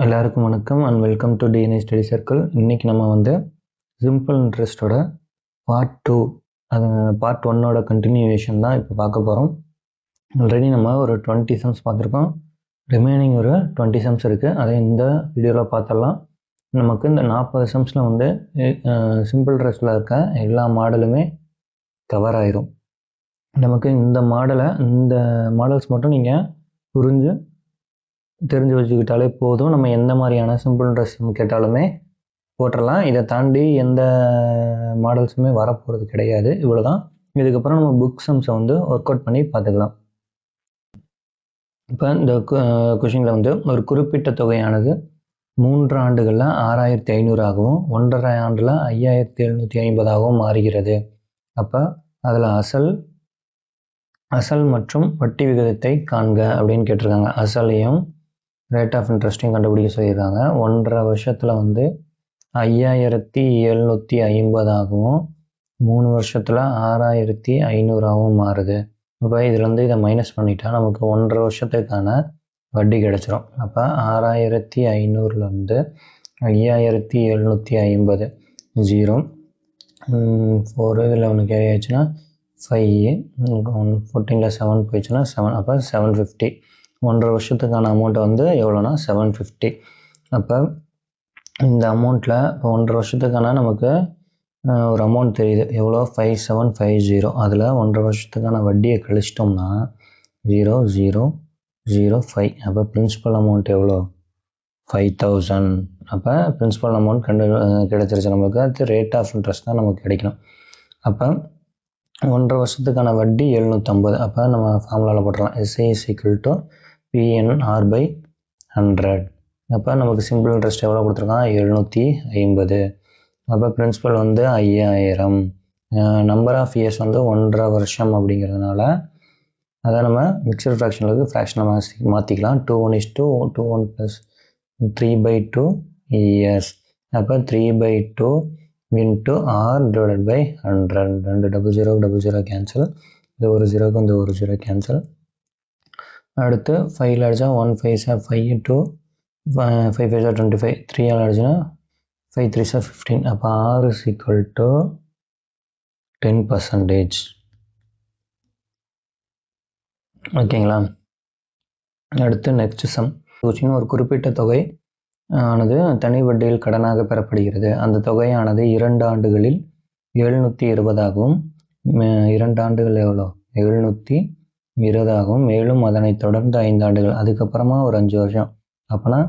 எல்லாருக்கும் வணக்கம் and welcome to DNA study circle. இன்றைக்கி நம்ம வந்து சிம்பிள் இன்ட்ரெஸ்ட்டோட பார்ட் 2, அது பார்ட் 1ஓட கண்டினியூவேஷன் தான் இப்போ பார்க்க போகிறோம். ஆல்ரெடி நம்ம ஒரு 20 சம்ஸ் பார்த்துருக்கோம். ரிமைனிங் ஒரு 20 சம்ஸ் இருக்குது. அதை இந்த வீடியோவில் பார்த்துடலாம். நமக்கு இந்த 40 சம்ஸில் வந்து சிம்பிள் இன்ட்ரெஸ்ட்டில் இருக்க எல்லா மாடலுமே கவர் ஆயிரும். நமக்கு இந்த மாடல்ஸ் மட்டும் நீங்கள் தெரிஞ்சு வச்சுக்கிட்டாலே போதும். நம்ம எந்த மாதிரியான சிம்பிள் இன்ட்ரெஸ்ட் கேட்டாலுமே போட்டுடலாம். இதை தாண்டி எந்த மாடல்ஸுமே வரப்போகிறது கிடையாது. இவ்வளோ தான். இதுக்கப்புறம் நம்ம புக் சம்ஸை வந்து ஒர்க் அவுட் பண்ணி பார்த்துக்கலாம். இப்போ இந்த கொஷினில் வந்து ஒரு குறிப்பிட்ட தொகையானது 3 ஆண்டுகளில் 6500 ஆகவும் 1.5 ஆண்டில் 5750 மாறுகிறது. அப்போ அதில் அசல் மற்றும் வட்டி விகிதத்தை காண்க அப்படின்னு கேட்டிருக்காங்க. அசலையும் ரேட் ஆஃப் இன்ட்ரெஸ்ட்டையும் கண்டுபிடிக்க சொல்லியிருக்காங்க. 1.5 வருஷத்தில் வந்து 5750 ஆகவும் 3 வருஷத்தில் 6500 மாறுது. இப்போ இதில் வந்து இதை மைனஸ் பண்ணிட்டா நமக்கு 1.5 வருஷத்துக்கான வட்டி கிடச்சிரும். அப்போ 6500 5750 0 4 இதில் ஒன்று கேரி ஆயிடுச்சுன்னா 5 14ல் 7 போயிடுச்சுன்னா 7. அப்போ 750. 1.5 வருஷத்துக்கான அமௌண்ட்டை வந்து எவ்வளோனா 750. அப்போ இந்த அமௌண்ட்டில் இப்போ 1.5 வருஷத்துக்கான நமக்கு ஒரு அமௌண்ட் தெரியுது. எவ்வளோ 5750. அதில் 1.5 வருஷத்துக்கான வட்டியை கழிச்சிட்டோம்னா 0005. அப்போ பிரின்சிபல் அமௌண்ட் எவ்வளோ 5000. அப்போ பிரின்சிபல் அமௌண்ட் கிடைச்சிருச்சு நம்மளுக்கு. அது ரேட் ஆஃப் இன்ட்ரெஸ்ட் தான் நமக்கு கிடைக்கணும். அப்போ 1.5 வருஷத்துக்கான வட்டி 750. அப்போ நம்ம ஃபார்முலாவில் போட்டுடலாம். SA = PNR/100. அப்போ நமக்கு சிம்பிள் இன்ட்ரெஸ்ட் எவ்வளோ கொடுத்துருக்கான் 750. அப்போ பிரின்சிபல் வந்து 5000. நம்பர் ஆஃப் இயர்ஸ் வந்து 1.5 வருஷம் அப்படிங்கிறதுனால அதை நம்ம மிக்சர் ஃப்ராக்ஷனுக்கு ஃப்ராக்ஷனை மாற்றிக்கலாம். 2:1 + 3/2 இயர்ஸ். அப்போ 3/2 × R/100. 2 0 கேன்சல். இது ஒரு 0க்கு இந்த ஒரு 0 கேன்சல். அடுத்து 5 அடிச்சா 1 5 5 2 5 5 25. 3 அடிச்சுன்னா 5 3 15. அப்போ R = 10%. ஓகேங்களா? அடுத்து நெக்ஸ்ட் சம். ஒரு குறிப்பிட்ட தொகை ஆனது தனி வட்டியில் கடனாக பெறப்படுகிறது. அந்த தொகையானது 2 ஆண்டுகளில் 720 ஆகவும் 2 ஆண்டுகள் எவ்வளோ 720 ஆகவும் மேலும் அதனை தொடர்ந்து 5 ஆண்டுகள், அதுக்கப்புறமா ஒரு 5 வருஷம். அப்போனா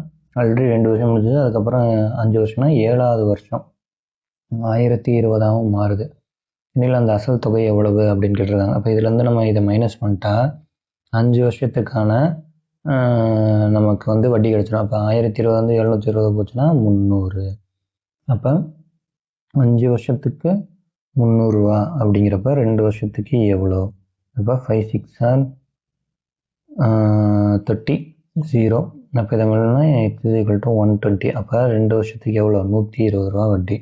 ஆல்ரெடி 2 வருஷம் முடிஞ்சது, அதுக்கப்புறம் 5 வருஷம்னா 7ஆவது வருஷம் 1020 மாறுது. இதில் அந்த அசல் தொகை எவ்வளவு அப்படின்னு கேட்டிருக்காங்க. அப்போ இதுலேருந்து நம்ம இதை மைனஸ் பண்ணிட்டா 5 வருஷத்துக்கான நமக்கு வந்து வட்டி கிடைச்சிடும். அப்போ 1020 வந்து 720 போச்சுன்னா 300. அப்போ 5 வருஷத்துக்கு 300 ரூபா அப்படிங்கிறப்ப 2 வருஷத்துக்கு எவ்வளோ? அப்போ 5 6 30 0. அப்போ இதை மேலேனா X = 120. அப்போ 2 வருஷத்துக்கு எவ்வளோ 120 ரூபா வட்டி.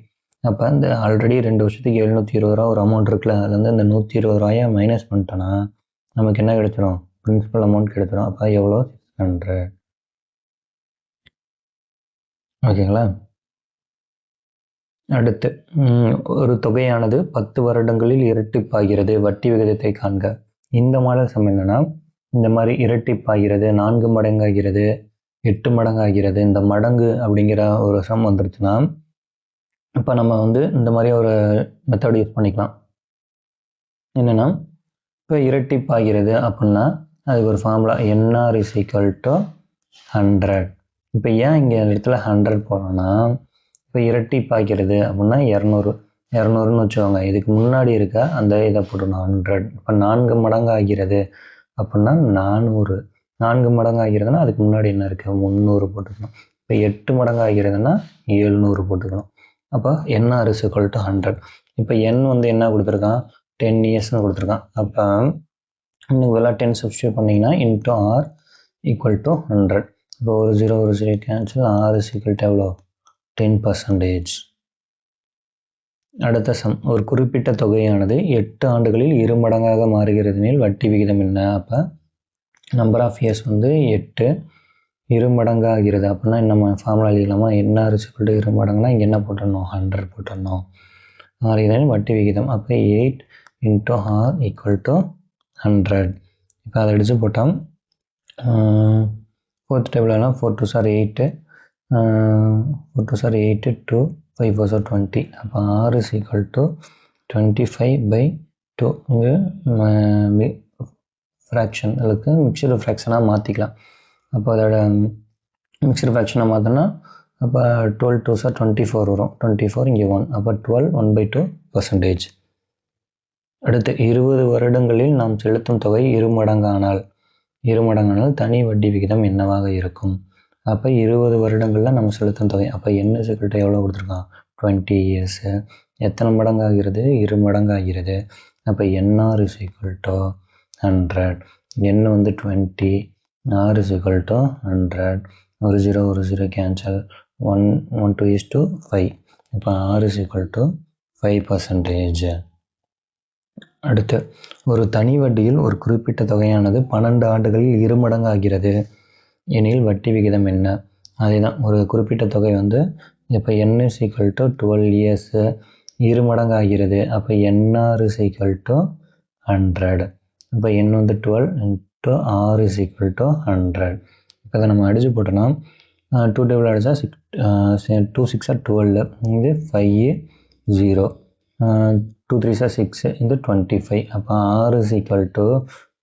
அப்போ இந்த ஆல்ரெடி 2 வருஷத்துக்கு 720 ரூபா ஒரு அமௌண்ட் இருக்குல்ல, அதுலேருந்து இந்த 120 ரூபாயை மைனஸ் பண்ணிட்டோன்னா நமக்கு என்ன கிடைச்சிடும் பிரின்சிபல் அமௌண்ட் கிடைச்சிடும். அப்போ எவ்வளோ 600. ஓகேங்களா? அடுத்து ஒரு தொகையானது 10 வருடங்களில் இரட்டிப்பாகிறது. வட்டி விகிதத்தை காண்க. இந்த மாடல் சம் என்னன்னா, இந்த மாதிரி இரட்டிப்பாகிறது, 4 மடங்காகிறது, 8 மடங்காகிறது. இந்த மடங்கு அப்படிங்கிற ஒரு சம் வந்துருச்சுன்னா இப்போ நம்ம வந்து இந்த மாதிரி ஒரு மெத்தட் யூஸ் பண்ணிக்கலாம். என்னென்னா, இப்போ இரட்டிப்பாகிறது அப்படின்னா அதுக்கு ஒரு ஃபார்முலா NR = 100. இப்போ ஏன் இங்கே இடத்துல 100 போடுறோன்னா, இப்போ இரட்டிப்பாகிறது அப்படின்னா 200ன்னு வச்சுக்கோங்க. இதுக்கு முன்னாடி இருக்க அந்த இதை போட்டுடணும் 100. இப்போ 4 மடங்காகிறது அப்படின்னா 400. 4 மடங்காகிறதுனா அதுக்கு முன்னாடி என்ன இருக்குது 300 போட்டுக்கணும். இப்போ 8 மடங்காகிறதுனா 700 போட்டுக்கணும். அப்போ NR = 100. இப்போ N வந்து என்ன கொடுத்துருக்கான் 10 இயர்ஸ்னு கொடுத்துருக்கான். அப்போ இன்னும் எல்லாம் 10 சப்ஸ்டியூட் பண்ணிங்கன்னா × R = 100. இப்போ ஒரு 0 கேன்சல். R = எவ்வளோ 10%. அடுத்த சம். ஒரு குறிப்பிட்ட தொகையானது 8 ஆண்டுகளில் 2 மடங்காக மாறுகிறதுனில் வட்டி விகிதம் என்ன? அப்போ நம்பர் ஆஃப் இயர்ஸ் வந்து 8. இரு மடங்காகிறது அப்படின்னா நம்ம ஃபார்முலா எழுதிக்கலாமா? என்ஆர் = இரு மடங்குனா இங்கே என்ன போட்டுடணும்? 100 போட்டுடணும். ஆர் இதன் வட்டி விகிதம். அப்போ 8 × R = 100. இப்போ அதை அடித்து போட்டால் fourth table 4 2s are 8, 4 2s are 8, 2 5 4s are 20. அப்போ R = 25/2. இங்கே ஃப்ராக்ஷன் அதுக்கு மிக்சடு ஃப்ராக்ஷனாக மாற்றிக்கலாம். அப்போ அதோட மிக்சடு ஃப்ராக்ஷனாக மாற்றினா அப்போ 12 2s are 24 வரும். 24 இங்கே 1. அப்போ 12 1/2%. அடுத்து 20 வருடங்களில் நாம் செலுத்தும் தொகை இருமடங்கானால் தனி வட்டி விகிதம் என்னவாக இருக்கும்? அப்போ 20 வருடங்களில் நம்ம செலுத்தும் தொகை. அப்போ n = எவ்வளோ கொடுத்துருக்கான்? 20 years. எத்தனை மடங்காகிறது? இரு மடங்காகிறது. அப்போ NR = 100. n வந்து 20, R = 100. ஒரு 0 கேன்சல். 1 2 is to 5. இப்போ R = 5%. அடுத்து ஒரு தனி வட்டியில் ஒரு குறிப்பிட்ட தொகையானது 12 ஆண்டுகளில் இரு மடங்காகிறது எனில் வட்டி விகிதம் என்ன? அதே தான், ஒரு குறிப்பிட்ட தொகை வந்து இப்போ n = 12 years இரு மடங்காகிறது. அப்போ NR = 100. இப்போ n வந்து 12 × R = 100. இப்போ அதை நம்ம அடித்து போட்டோன்னா 2 டேபிள் அடித்தா 2 6 are 12. இது 5 0. 2 3s are 6. இது 25. அப்போ R =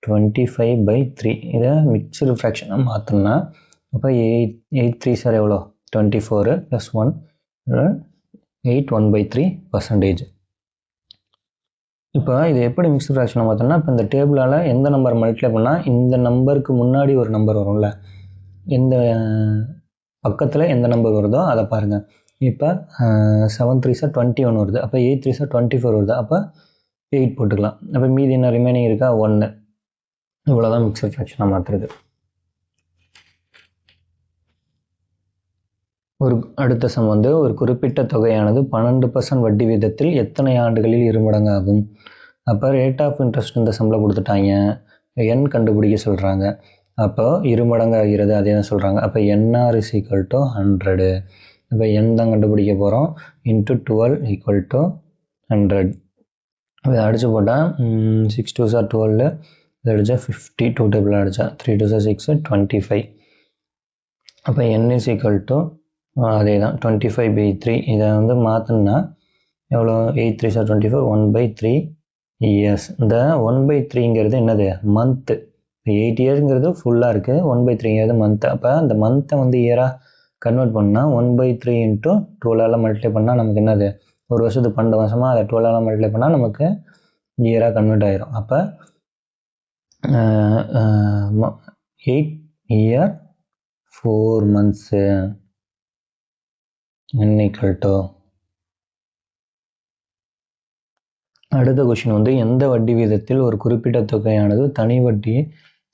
25/3. இதை மிக்சடு ஃப்ராக்ஷனாக மாற்றினா அப்போ 8 3s are எவ்வளோ? 24 + 1 8 1/3%. இப்போ இது எப்படி மிக்சடு ஃப்ராக்ஷனாக மாற்றோம்னா, இப்போ இந்த டேபிளால் எந்த நம்பர் மல்டிப்ளை பண்ணால் இந்த நம்பருக்கு முன்னாடி ஒரு நம்பர் வரும்ல, எந்த பக்கத்தில் எந்த நம்பர் வருதோ அதை பாருங்கள். இப்போ 7 3s are 21 வருது. அப்போ 8 3s are 24 வருது. அப்போ 8 போட்டுக்கலாம். அப்போ மீதி என்ன ரிமைனிங் இருக்கா? 1. இவ்வளோதான் மிக்சடு ஃப்ராக்ஷனாக மாற்றுறது. அடுத்த சம் வந்து ஒரு குறிப்பிட்ட தொகையானது 12% வட்டி வீதத்தில் எத்தனை ஆண்டுகளில் இருமடங்காகும்? அப்போ ரேட் ஆஃப் இன்ட்ரெஸ்ட் இந்த சம்மில் கொடுத்துட்டாங்க, n கண்டுபிடிக்க சொல்கிறாங்க. அப்போ இருமடங்காகிறது அதே தான் சொல்கிறாங்க. அப்போ NR = 100. இப்போ n தான் கண்டுபிடிக்க போகிறோம். × 12 = 100. இதை அடித்து போட்டால் 6 2s are 12. இதை அடித்தா 50. 2 டேபிள் அடித்தா 3 2s are 6 25. அப்போ n = அதே தான் 25/3. இதை வந்து மாற்றினா எவ்வளோ? 8 3s are 24. 1/3 years. இந்த 1/3ங்கிறது என்னது? மந்த்து. 8 இயர்ஸ்ங்கிறது ஃபுல்லாக இருக்குது. 1/3ங்கிறது மந்த்து. அப்போ அந்த மந்த்தை வந்து இயராக கன்வெர்ட் பண்ணால் 1/3 × 12 மல்டிப்ளை பண்ணால் நமக்கு என்னது? ஒரு வருஷத்துக்கு 12 மாதமாக அதை 12 மல்டிப்ளை பண்ணால் நமக்கு இயராக கன்வெர்ட் ஆகிரும். அப்போ 8 year 4 months. n = அடுத்த கொஷின் வந்து எந்த வட்டி வீதத்தில் ஒரு குறிப்பிட்ட தொகையானது தனி வட்டி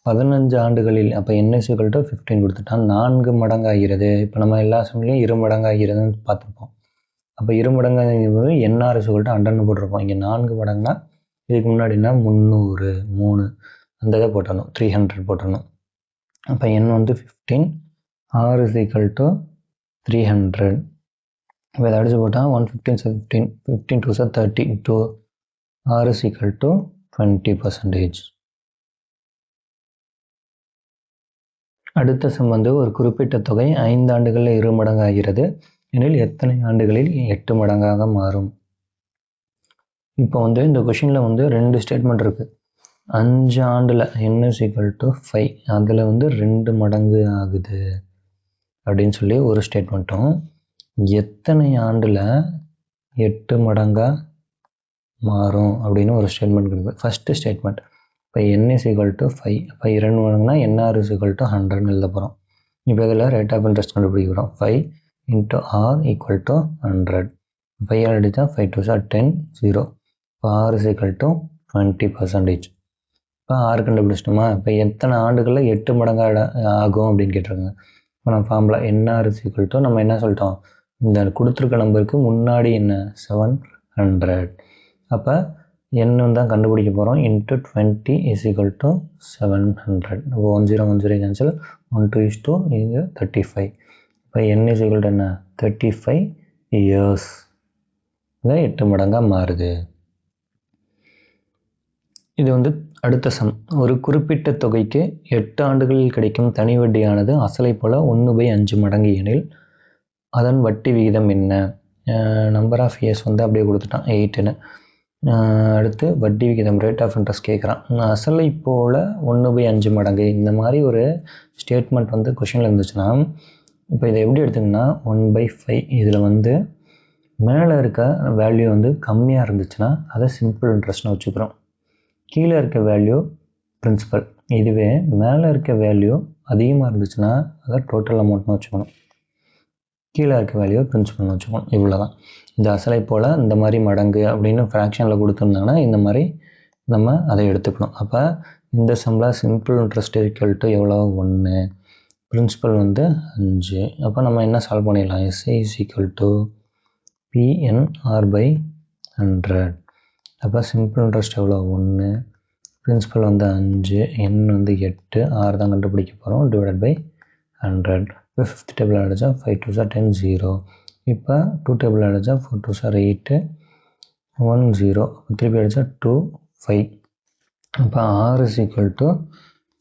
15 ஆண்டுகளில், அப்போ n = 15 கொடுத்துட்டான், 4 மடங்காகிறது. இப்போ நம்ம எல்லா சமயத்துலையும் இரு மடங்காகிறதுன்னு பார்த்துருப்போம். அப்போ இரு மடங்காகிறது NR = 100ன்னு போட்டிருப்போம். இங்கே 4 மடங்குனா இதுக்கு முன்னாடினா 300 3 அந்த இதை போட்டணும், 300 போட்டணும். அப்போ n வந்து 15, R = 300. இப்போ இதை அடித்து போட்டால் 115 15 15 2s are 30. 2 R = 20%. அடுத்த சம் வந்து ஒரு குறிப்பிட்ட தொகை 5 ஆண்டுகளில் இரு மடங்காகிறது எனில் எத்தனை ஆண்டுகளில் 8 மடங்காக மாறும்? இப்போ வந்து இந்த கொஷினில் வந்து 2 ஸ்டேட்மெண்ட் இருக்குது. 5 ஆண்டில் n = 5, அதில் வந்து 2 மடங்கு ஆகுது அப்படின்னு சொல்லி ஒரு ஸ்டேட்மெண்ட்டும், எத்தனை ஆண்டில் 8 மடங்காக மாறும் அப்படின்னு ஒரு ஸ்டேட்மெண்ட் இருக்குது. ஃபஸ்ட்டு ஸ்டேட்மெண்ட் இப்போ n = 5. அப்போ 2 மடங்குனா NR = 100ன்னு எழுத போகிறோம். இப்போ இதில் ரேட் ஆஃப் இன்ட்ரெஸ்ட் கண்டுபிடிக்கிறோம். 5 × R = 100. 5 அடித்தா 5 2s are 10 0. இப்போ R = 20%. இப்போ R கண்டுபிடிச்சிட்டோமா? இப்போ எத்தனை ஆண்டுகளில் 8 மடங்காக ஆகும் அப்படின்னு கேட்டிருக்காங்க. இப்போ நம்ம ஃபார்முலா NR = நம்ம என்ன சொல்லிட்டோம்? இந்த கொடுத்துருக்க நம்பருக்கு முன்னாடி என்ன? 700. அப்போ n தான் கண்டுபிடிக்க போகிறோம். Into 20 is equal to 700. 10 cancel, 1:2 இது 35. இப்போ n இஸ் ஈக்குவல் டு என்ன 35 இயர்ஸ். இதை 8 மடங்காக மாறுது. இது வந்து அடுத்த சம். ஒரு குறிப்பிட்ட தொகைக்கு 8 ஆண்டுகளில் கிடைக்கும் தனி வட்டியானது அசலை போல் 1/5 மடங்கு எனில் அதன் வட்டி விகிதம் என்ன? நம்பர் ஆஃப் இயர்ஸ் வந்து அப்படியே கொடுத்துட்டான் 8ன்னு. அடுத்து வட்டி விகிதம் ரேட் ஆஃப் இன்ட்ரெஸ்ட் கேட்குறான். அசலை போல் 1/5 மடங்கு இந்த மாதிரி ஒரு ஸ்டேட்மெண்ட் வந்து கொஷினில் இருந்துச்சுன்னா இப்போ இதை எப்படி எடுத்துங்கன்னா 1/5 இதில் வந்து மேலே இருக்க வேல்யூ வந்து கம்மியாக இருந்துச்சுன்னா அதை சிம்பிள் இன்ட்ரெஸ்ட்னு வச்சுக்கிறோம். கீழே இருக்க வேல்யூ பிரின்சிபல். இதுவே மேலே இருக்க வேல்யூ அதிகமாக இருந்துச்சுன்னா அதை டோட்டல் அமௌண்ட்னு வச்சுக்கணும். கீழே இருக்க வேல்யூ பிரின்சிபல்னு வச்சுக்கணும். இவ்வளோ தான். இந்த அசலை போல் இந்த மாதிரி மடங்கு அப்படின்னு ஃப்ராக்ஷனில் கொடுத்துருந்தாங்கன்னா இந்த மாதிரி நம்ம அதை எடுத்துக்கணும். அப்போ இந்த சம்மில் சிம்பிள் இன்ட்ரெஸ்ட் ஈக்குவல் டு எவ்வளோ 1, பிரின்சிபல் வந்து 5. அப்போ நம்ம என்ன சால்வ் பண்ணிடலாம்? SI is equal to PNR/100. அப்போ சிம்பிள் இன்ட்ரெஸ்ட் எவ்வளோ 1, பிரின்சிபல் வந்து 5, n வந்து 8, R தான் கண்டுபிடிக்க போகிறோம், டிவைடட் பை 100. இப்போ 5th டேபிள் அடித்தா 5 2s are 10 0. இப்போ 2 டேபிள் அடித்தா 4 2s are 8 1 0. திருப்பி அடித்தா 2 5. அப்போ R is equal to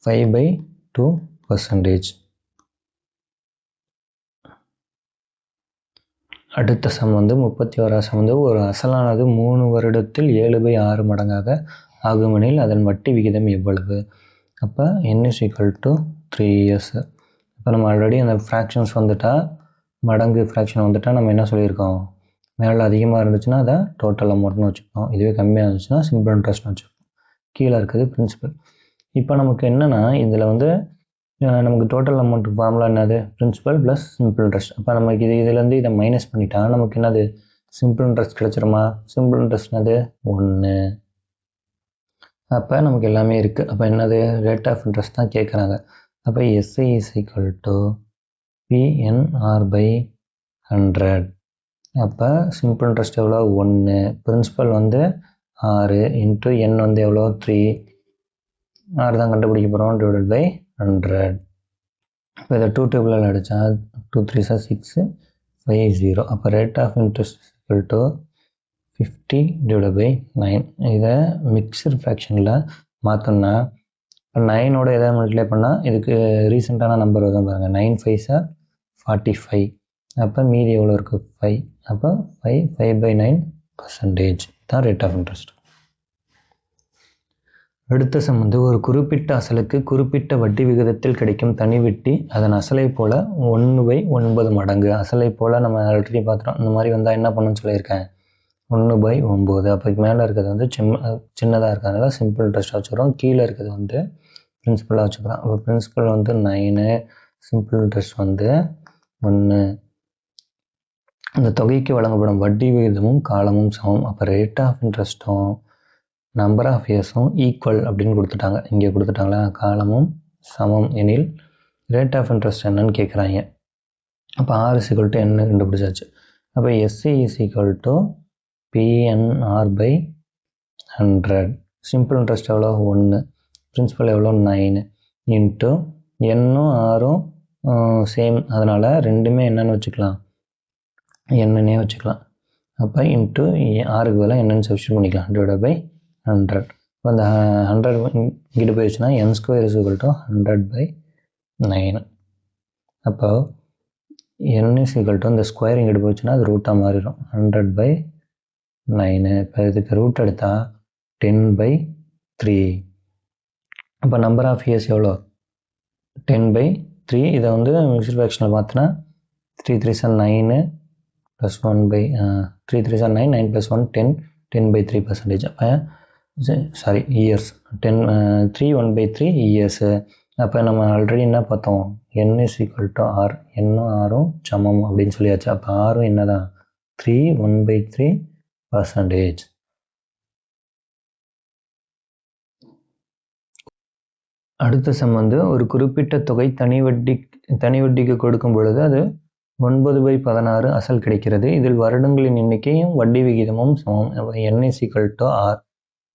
5/2%. அடுத்த சம் வந்து 31வது சம் வந்து ஒரு அசலானது 3 வருடத்தில் 7/6 மடங்காக ஆகுமெனில் அதன் வட்டி விகிதம் எவ்வளவு? அப்போ n is equal to 3 years. இப்போ நம்ம ஆல்ரெடி அந்த ஃப்ராக்ஷன்ஸ் வந்துட்டால் மடங்கு ஃப்ராக்ஷன் வந்துட்டால் நம்ம என்ன சொல்லியிருக்கோம்? மேலே அதிகமாக இருந்துச்சுன்னா அதை டோட்டல் அமௌண்ட்னு வச்சுக்கோம். இதுவே கம்மியாக இருந்துச்சுன்னா சிம்பிள் இன்ட்ரெஸ்ட்னு வச்சுக்கோம். கீழே இருக்கிறது பிரின்சிபல். இப்போ நமக்கு என்னென்னா இதில் வந்து நமக்கு டோட்டல் அமௌண்ட் ஃபார்முலா என்னது? Principal plus simple interest. அப்போ நமக்கு இதுலேருந்து இதை மைனஸ் பண்ணிட்டா நமக்கு என்னது? சிம்பிள் இன்ட்ரெஸ்ட் கிடச்சிருமா? சிம்பிள் இன்ட்ரெஸ்ட் என்னது? 1. அப்போ நமக்கு எல்லாமே இருக்குது. அப்போ என்னது? ரேட் ஆஃப் இன்ட்ரெஸ்ட் தான் கேட்குறாங்க. அப்போ SI is equal to PNR/100. அப்போ சிம்பிள் இன்ட்ரெஸ்ட் எவ்வளோ? 1, பிரின்சிபல் வந்து 6 இன்ட்டு n வந்து எவ்வளோ? 3, R தான் கண்டுபிடிக்க போகிறோம், டிவைடட் பை 100. இப்போ இதை 2 டேபிளில் அடித்தா 2 3s are 6 5 0. அப்போ rate of interest equal to 50 divided by 9. இதை மிக்சர் ஃப்ராக்ஷனில் மாற்றோம்னா இப்போ 9ஓட எதை மல்டிப்ளை பண்ணால் இதுக்கு ரீசெண்டான நம்பர் வரும் பாருங்கள். 9 5s are 45. அப்போ மீதி எவ்வளோ இருக்குது? 5. அப்போ 5/9% தான் ரேட் ஆஃப் இன்ட்ரெஸ்ட். அடுத்த சம் வந்து ஒரு குறிப்பிட்ட அசலுக்கு குறிப்பிட்ட வட்டி விகிதத்தில் கிடைக்கும் தனி வட்டி அதன் அசலை போல் 1/9 மடங்கு. அசலை போல் நம்ம ஆல்ரெடி பார்த்துட்டோம். இந்த மாதிரி வந்தால் என்ன பண்ணணும்னு சொல்லியிருக்கேன்? 1/9. அப்போ மேலே இருக்கிறது வந்து சின்னதாக இருக்கிறதுனால சிம்பிள் இன்ட்ரெஸ்ட்டாக வச்சுக்கிறோம். கீழே இருக்கிறது வந்து பிரின்சிபலாக வச்சுக்கிறோம். அப்போ பிரின்சிபல் வந்து 9, சிம்பிள் இன்ட்ரெஸ்ட் வந்து 1. அந்த தொகைக்கு வழங்கப்படும் வட்டி விகிதமும் காலமும் சமம். அப்போ ரேட் ஆஃப் இன்ட்ரெஸ்ட்டும் நம்பர் ஆஃப் இயர்ஸும் ஈக்குவல் அப்படின்னு கொடுத்துட்டாங்க. இங்கே கொடுத்துட்டாங்களா? காலமும் சமம் எனில் ரேட் ஆஃப் இன்ட்ரெஸ்ட் என்னன்னு கேட்குறாங்க. அப்போ R is equal to n கண்டுபிடிச்சாச்சு. அப்போ SI is equal to PNR/100. Simple interest எவ்வளோ? 1, பிரின்சிபல் எவ்வளோ? 9 இன்ட்டு என்னும் ஆரும் சேம், அதனால் ரெண்டுமே என்னன்னு வச்சுக்கலாம்? என்னன்னே வச்சுக்கலாம். அப்போ இன்ட்டு ஆருக்கு பதிலாக என்னன்னு சப்ஸ்டியூட் பண்ணிக்கலாம், டிவைட் பை 100. இப்போ அந்த 100 இங்கிட்டு போயிடுச்சுன்னா n² is equal to 100/9. அப்போ n is equal to இந்த ஸ்கொயர் இங்கிட்டு போயிடுச்சுன்னா அது ரூட்டாக மாறிடும், 100/9. இப்போ இதுக்கு ரூட் எடுத்தால் 10/3. அப்போ நம்பர் ஆஃப் இயர்ஸ் எவ்வளோ? 10/3. இதை வந்து மிக்ஸ்டு ஃப்ராக்ஷனில் மாற்றினா 3 3s are 9 + 3 3s are 9, 9 + 1 10, 10/3%. அப்போ சாரி இயர்ஸ் 3 1/3 இயர்ஸு. அப்போ நம்ம ஆல்ரெடி என்ன பார்த்தோம்? n is equal to R, என்னும் ஆரும் சமம் அப்படின்னு சொல்லியாச்சு. அப்போ ஆரும் என்ன தான்? 3 1/3%. அடுத்த சம் வந்து ஒரு குறிப்பிட்ட தொகை தனி வட்டிக்கு கொடுக்கும் பொழுது அது 9/16 அசல் கிடைக்கிறது. இதில் வருடங்களின் எண்ணிக்கையும் வட்டி விகிதமும் சமம். n is equal to R.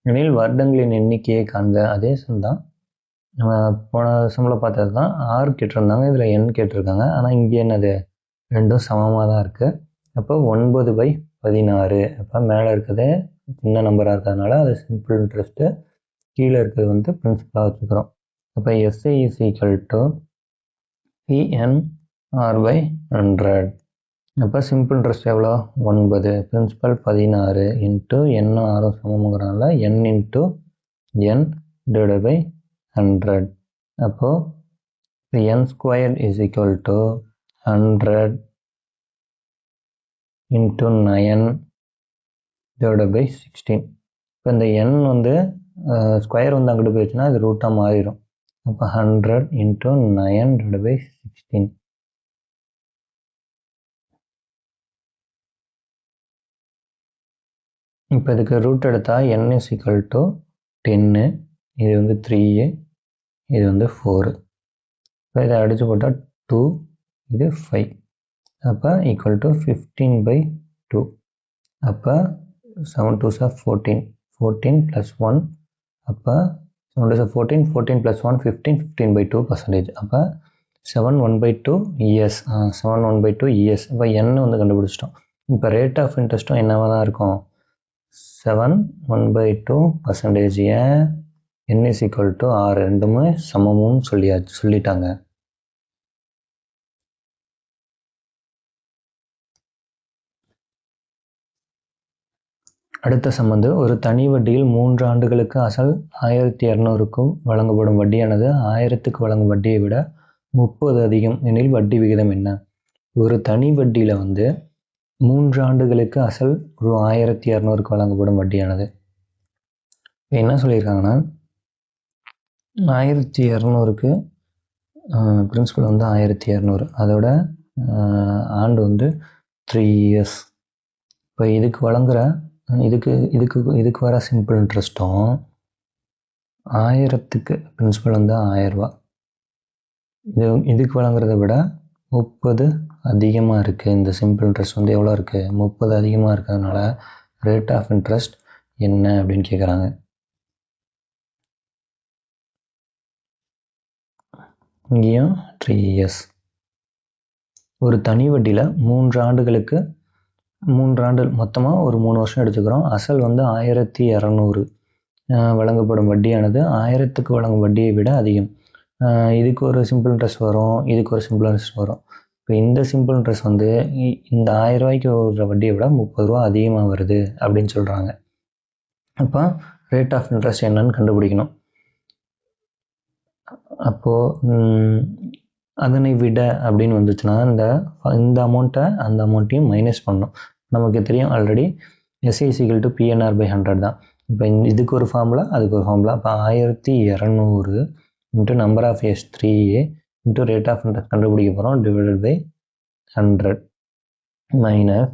எனில் வருடங்களின் எண்ணிக்கையை காண்க. அதே சம் தான் நம்ம போன சம்மில் பார்த்தது தான். ஆர் கேட்டிருந்தாங்க, இதில் என் கேட்டிருக்காங்க. ஆனால் இங்கே என்னது, ரெண்டும் சமமாக தான் இருக்குது. அப்போ 9/16. அப்போ மேலே இருக்கிறது சின்ன நம்பராக இருக்கிறதுனால அது சிம்பிள் இன்ட்ரெஸ்ட்டு, கீழே இருக்கிறது வந்து பிரின்சிபலாக வச்சுக்கிறோம். அப்போ SI is equal to PNR/100. அப்போ சிம்பிள் இன்ட்ரெஸ்ட் எவ்வளோ, 9, பிரின்சிபல் 16 இன்ட்டு என்ன ஆரும் சமங்கிறனால n into n divided by 100. அப்போது n square is equal to 100 into 9 divided by 16. இப்போ இந்த n வந்து ஸ்கொயர் வந்து அங்கிட்டு போயிடுச்சுன்னா இது ரூட்டாக மாறிடும். அப்போ 100 இன்ட்டு 9 டிவைடட் பை 16. இப்போ இதுக்கு ரூட் எடுத்தால் n இஸ் ஈக்குவல் டு 10, இது வந்து 3, இது வந்து 4. இப்போ இதை அடித்து போட்டால் 2, இது 5. அப்போ ஈக்குவல் டு 15/2. அப்போ 7 2s are 14, 14 + 1. அப்போ 7 2s are 14, 14 + 1 15, 15/2%. அப்போ 7 1/2 ES, 7 1/2 ES. இப்போ n வந்து கண்டுபிடிச்சிட்டோம். இப்போ ரேட் ஆஃப் இன்ட்ரெஸ்ட்டும் என்னவாக தான் இருக்கும், 7 1/2%. ஏன், n is equal to r, ரெண்டுமே சமமும் சொல்லிட்டாங்க. அடுத்த சம்மந்து, ஒரு தனி வட்டியில் 3 ஆண்டுகளுக்கு அசல் 1200க்கும் வழங்கப்படும் வட்டியானது 1000க்கு வழங்கும் வட்டியை விட 30 அதிகம் எனில் வட்டி விகிதம் என்ன? ஒரு தனி வட்டியில் வந்து 3 ஆண்டுகளுக்கு அசல் 1200க்கு வழங்கப்படும் வட்டியானது என்ன சொல்லியிருக்காங்கன்னா, 1200க்கு பிரின்சிபல் வந்து 1200, அதோட ஆண்டு வந்து 3 years. இப்போ இதுக்கு வழங்குகிற இதுக்கு வர சிம்பிள் இன்ட்ரெஸ்ட்டும் 1000க்கு பிரின்சிபல் வந்து 1000 ரூபா, இதுக்கு வழங்குறத விட 30 அதிகமாக இருக்குது. இந்த சிம்பிள் இன்ட்ரெஸ்ட் வந்து எவ்வளோ இருக்குது, 30 அதிகமாக இருக்கிறதுனால ரேட் ஆஃப் இன்ட்ரெஸ்ட் என்ன அப்படின்னு கேட்குறாங்க. இங்கேயும் 3 years. ஒரு தனி வட்டியில் 3 ஆண்டுகளுக்கு, 3 ஆண்டு மொத்தமாக ஒரு 3 வருஷம் எடுத்துக்கிறோம். அசல் வந்து 1200, வழங்கப்படும் வட்டியானது 1000க்கு வழங்கும் வட்டியை விட அதிகம். இதுக்கு ஒரு சிம்பிள் இன்ட்ரெஸ்ட் வரும், இதுக்கு ஒரு சிம்பிள் இன்ட்ரெஸ்ட் வரும். இப்போ இந்த சிம்பிள் இன்ட்ரெஸ்ட் வந்து இந்த 1000 ரூபாய்க்கு ஒரு வட்டியை விட 30 ரூபா அதிகமாக வருது அப்படின்னு சொல்கிறாங்க. அப்போ ரேட் ஆஃப் இன்ட்ரெஸ்ட் என்னன்னு கண்டுபிடிக்கணும். அப்போது அதனை விட அப்படின்னு வந்துச்சுன்னா இந்த அமௌண்ட்டை அந்த அமௌண்ட்டையும் மைனஸ் பண்ணணும். நமக்கு தெரியும் already SI is equal to PNR/100 தான். இப்போ இதுக்கு ஒரு ஃபார்முலா, அதுக்கு ஒரு ஃபார்முலா. இப்போ 1200 into number of years 3A into rate of interest கண்டுபிடிக்க போகிறோம், டிவைடட் பை 100 மைனஸ்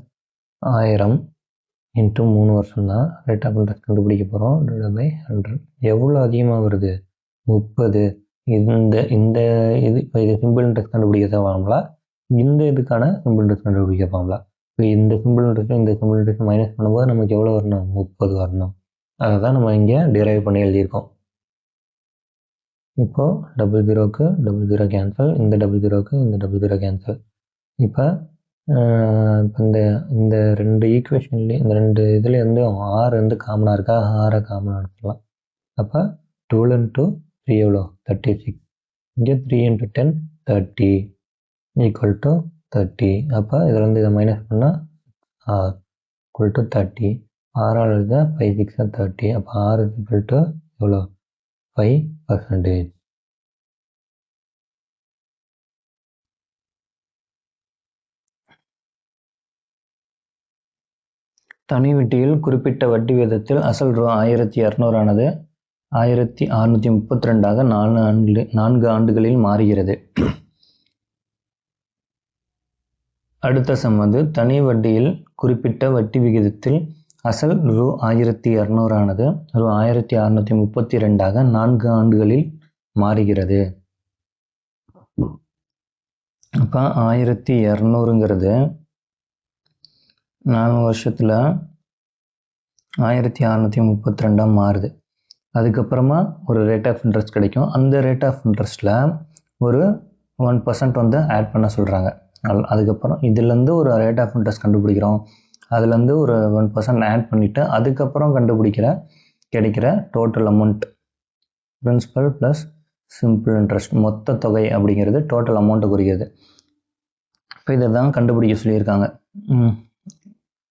1000 இன்ட்டு 3 வருஷம் தான் ரேட் ஆஃப் இன்ட்ரெஸ்ட் கண்டுபிடிக்க போகிறோம், டிவைடட் பை 100. எவ்வளோ அதிகமாக வருது, 30. இது சிம்பிள் இன்ட்ரெஸ்ட் கண்டுபிடிக்கிறத ஃபார்முலா, இந்த இதுக்கான சிம்பிள் இன்ட்ரெஸ்ட் கண்டுபிடிக்க ஃபார்முலா. இப்போ இந்த சிம்பிள் இன்ட்ரெஸ்ட் இந்த சிம்பிள் இன்ட்ரெஸ்ட் மைனஸ் பண்ணும்போது நமக்கு எவ்வளோ வரணும், 30 வரணும். அதை தான் நம்ம இங்கே டிரைவ் பண்ணி எழுதியிருக்கோம். இப்போது 00க்கு 00 கேன்சல், இந்த 00க்கு இந்த 00 கேன்சல். இப்போ இந்த ரெண்டு ஈக்குவேஷன்லேயும் இந்த ரெண்டு இதுலேருந்து R வந்து காமனாக இருக்கா, ஆரை காமனாக எடுத்துக்கலாம். அப்போ 12 into 3 எவ்வளோ, 36. இங்கே 3 into 10 30 ஈக்குவல் டு 30. அப்போ இதில் வந்து இதை மைனஸ் பண்ணால் R ஈக்குவல் டு 30. ஆறால் எழுத 5 6 30. அப்போ R ஈக்குவல் டு எவ்வளோ, 5%. தனி வட்டியில் குறிப்பிட்ட வட்டி விகிதத்தில் அசல் ரூ 1200 ஆனது 1632ஆக 4 ஆண்டுகளில் மாறுகிறது. அடுத்த சம் வந்து, தனி வட்டியில் குறிப்பிட்ட வட்டி விகிதத்தில் அசல் ரூ 1200 ஆனது ரூ 1632ஆக 4 ஆண்டுகளில் மாறுகிறது. அப்போ 1200ங்கிறது 4 வருஷத்தில் 1632 மாறுது. அதுக்கப்புறமா ஒரு ரேட் ஆஃப் இன்ட்ரெஸ்ட் கிடைக்கும். அந்த ரேட் ஆஃப் இன்ட்ரெஸ்ட்டில் ஒரு 1% வந்து ஆட் பண்ண சொல்கிறாங்க. அதுக்கப்புறம் இதுலேருந்து ஒரு ரேட் ஆஃப் இன்ட்ரெஸ்ட் கண்டுபிடிக்கிறோம். அதுலேருந்து ஒரு 1% ஆட் பண்ணிவிட்டு அதுக்கப்புறம் கிடைக்கிற total amount principal plus simple interest மொத்த தொகை அப்படிங்கிறது டோட்டல் அமௌண்ட்டை குறிக்கிறது. இப்போ இதை தான் கண்டுபிடிக்க சொல்லியிருக்காங்க.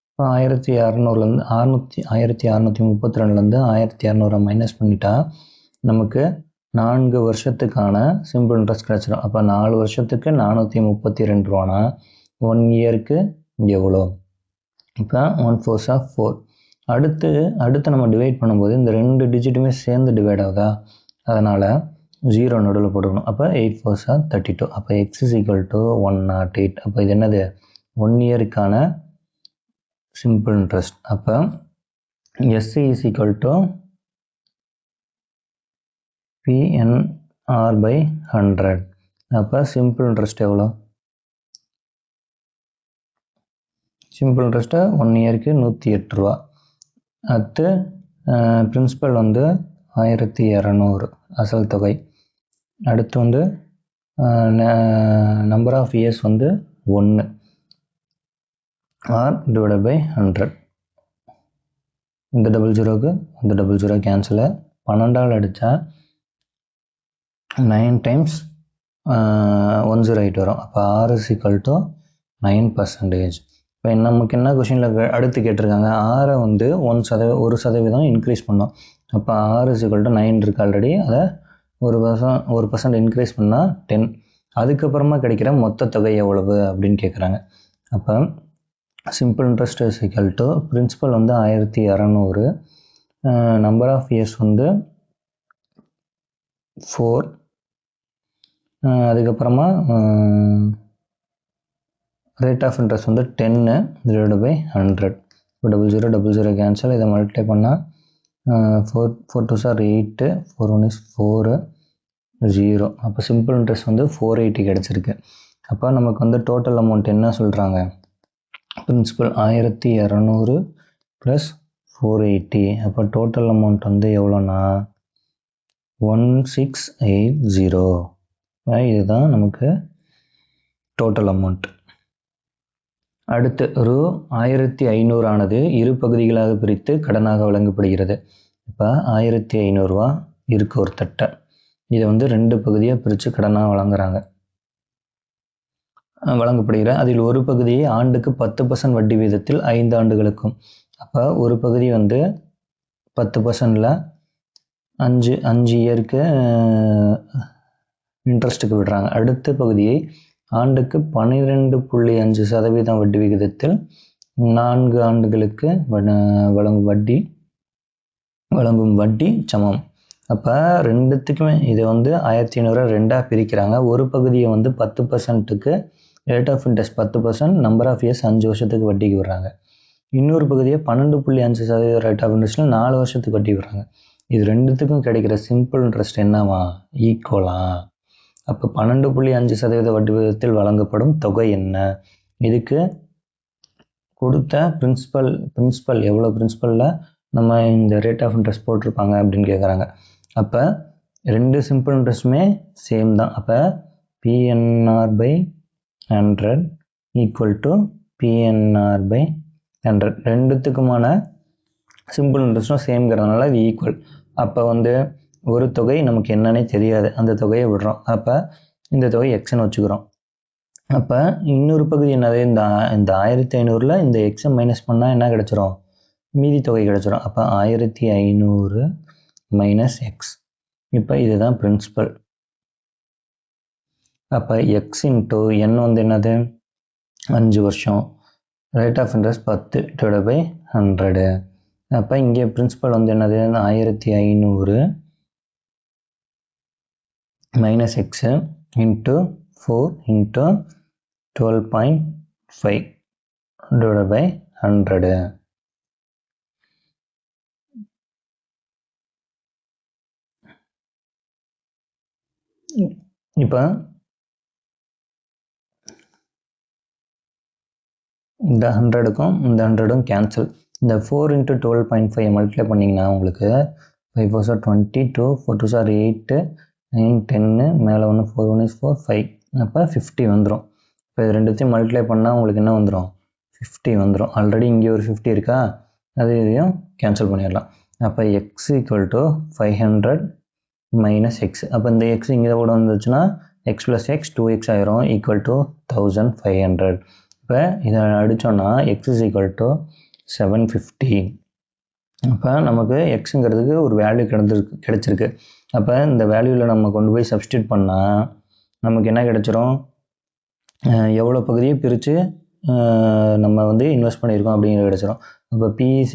இப்போ 1632 1632 மைனஸ் பண்ணிட்டா நமக்கு 4 வருஷத்துக்கான சிம்பிள் இன்ட்ரெஸ்ட் கிடச்சிடும். அப்போ 4 வருஷத்துக்கு 432 ரூபானா 1 இயருக்கு எவ்வளோ? இப்போ 1 4 4. அடுத்து நம்ம டிவைட் பண்ணும்போது இந்த 2 டிஜிட்டுமே சேர்ந்து டிவைட் ஆகுதா, அதனால் 0 நடுவில் போட்டுக்கணும். அப்போ 8 4 32. அப்போ x is equal to 108. அப்போ இது என்னது? 1 இயருக்கான சிம்பிள் இன்ட்ரெஸ்ட். அப்போ s is equal to PNR/100. அப்போ சிம்பிள் இன்ட்ரெஸ்ட் எவ்வளோ? சிம்பிள் இன்ட்ரெஸ்ட்டு 1 இயருக்கு 108 ரூபா. அடுத்து பிரின்சிபல் வந்து 1200 அசல் தொகை. அடுத்து வந்து நம்பர் ஆஃப் இயர்ஸ் வந்து 1 ஆர் டிவைடட் பை 100. இந்த 00க்கு இந்த 00 கேன்சலு. 12ஆல் அடித்தா 9 டைம்ஸ் 108 வரும். அப்போ R is equal to 9%. இப்போ நமக்கு என்ன கொஷினில் அடுத்து கேட்டிருக்காங்க, ஆரை வந்து 1% இன்க்ரீஸ் பண்ணோம். அப்போ R is equal to 9 இருக்குது ஆல்ரெடி, அதை 1% இன்க்ரீஸ் பண்ணால் 10. அதுக்கப்புறமா கிடைக்கிற மொத்த தொகை எவ்வளவு அப்படின்னு கேட்குறாங்க. அப்போ simple interest is equal to principal வந்து 1200, நம்பர் ஆஃப் இயர்ஸ் வந்து 4, அதுக்கப்புறமா ரேட் ஆஃப் இன்ட்ரெஸ்ட் வந்து 10 டிவைடட் பை 100. இப்போ 00 கேன்சல். இதை மல்டிப்ளை பண்ணால் 4 2 8, 4 1 is 4, 0. அப்போ சிம்பிள் இன்ட்ரெஸ்ட் வந்து 480 கிடச்சிருக்கு. அப்போ நமக்கு வந்து டோட்டல் அமௌண்ட் என்ன சொல்கிறாங்க? Principal 1200 plus 480. அப்போ டோட்டல் அமௌண்ட் வந்து எவ்வளோனா 1680. இதுதான் நமக்கு டோட்டல் அமௌண்ட். அடுத்து ரூ 1500 ஆனது இரு பகுதிகளாக பிரித்து கடனாக வழங்கப்படுகிறது. இப்போ 1500 ரூபா இருக்குது ஒரு தட்டை. இதை வந்து 2 பகுதியாக பிரித்து கடனாக வழங்கப்படுகிற அதில் ஒரு பகுதியை ஆண்டுக்கு 10% வட்டி வீதத்தில் 5 ஆண்டுகளுக்கும். அப்போ ஒரு பகுதி வந்து 10%ல் 5 இயருக்கு இன்ட்ரெஸ்ட்டுக்கு விடுறாங்க. அடுத்த பகுதியை ஆண்டுக்கு 12.5% வட்டி விகிதத்தில் 4 ஆண்டுகளுக்கு வழங்கும் வட்டி சமம். அப்போ ரெண்டுத்துக்குமே இதை வந்து 1500 2ஆக பிரிக்கிறாங்க. ஒரு பகுதியை வந்து 10%க்கு rate of interest 10%, number of years 5 வருஷத்துக்கு வட்டிக்கு விடுறாங்க. இன்னொரு பகுதியை 12.5% ரேட் ஆஃப் இன்ட்ரெஸ்ட்டில் 4 வருஷத்துக்கு வட்டி விடுறாங்க. இது ரெண்டுத்துக்கும் கிடைக்கிற சிம்பிள் இன்ட்ரெஸ்ட் என்னவா? ஈக்குவலா? அப்போ 12.5% வட்டி விகிதத்தில் வழங்கப்படும் தொகை என்ன? இதுக்கு கொடுத்த பிரின்சிபல் எவ்வளோ பிரின்சிபலில் நம்ம இந்த ரேட் ஆஃப் இன்ட்ரெஸ்ட் போட்டிருப்பாங்க அப்படின்னு கேட்குறாங்க. அப்போ 2 சிம்பிள் இன்ட்ரெஸ்ட்டுமே சேம் தான். அப்போ PNR/100 ஈக்குவல் டு PNR/100. ரெண்டுத்துக்குமான சிம்பிள் இன்ட்ரெஸ்ட்டும் சேம்ங்கிறதுனால இது ஈக்குவல். அப்போ வந்து ஒரு தொகை நமக்கு என்னன்னே தெரியாது, அந்த தொகையை விடுறோம். அப்போ இந்த தொகை எக்ஸ்ன்னு வச்சுக்கிறோம். அப்போ இன்னொரு பகுதி என்னது? இந்த 1500ல் இந்த எக்ஸை மைனஸ் பண்ணால் என்ன கிடச்சிரும்? மீதி தொகை கிடச்சிரும். அப்போ 1500 மைனஸ் எக்ஸ். இப்போ இதுதான் பிரின்சிபல். அப்போ எக்ஸ் இன்ட்டு என் வந்து என்னது? 5 வருஷம். Rate of interest 10 divide by 100. அப்போ இங்கே பிரின்சிபல் வந்து என்னது? 1500 minus x into 4 into 12.5 divide by 100. இப்போ இந்த 100க்கும் இந்த 100ம் கேன்சல். இந்த 4 × 12.5 மல்டிப்ளை பண்ணிங்கன்னா உங்களுக்கு 5 4 சார் 20, 2 4 2 சார் 8, 9 10, மேலே 1 4 1 is 4 5, அப்போ 50 வந்துடும். இப்போ இது ரெண்டுத்தையும் மல்டிப்ளை பண்ணால் உங்களுக்கு என்ன வந்துடும்? 50 வந்துடும். ஆல்ரெடி இங்கே ஒரு 50 இருக்கா, அது இதையும் கேன்சல் பண்ணிடலாம். அப்போ x = 500 மைனஸ் எக்ஸ். அப்போ இந்த எக்ஸ் இங்கே கூட வந்துச்சுன்னா எக்ஸ் ப்ளஸ் எக்ஸ் 2x ஆயிரும், = 1500. இப்போ இதை அடித்தோன்னா x = 750. அப்போ நமக்கு எக்ஸுங்கிறதுக்கு ஒரு வேல்யூ கிடச்சிருக்கு. அப்போ இந்த வேல்யூவில் நம்ம கொண்டு போய் சப்ஸ்டியூட் பண்ணால் நமக்கு என்ன கிடச்சிரும்? எவ்வளோ பகுதியை பிரித்து நம்ம வந்து இன்வெஸ்ட் பண்ணியிருக்கோம் அப்படிங்கிறது கிடச்சிரும். அப்போ P =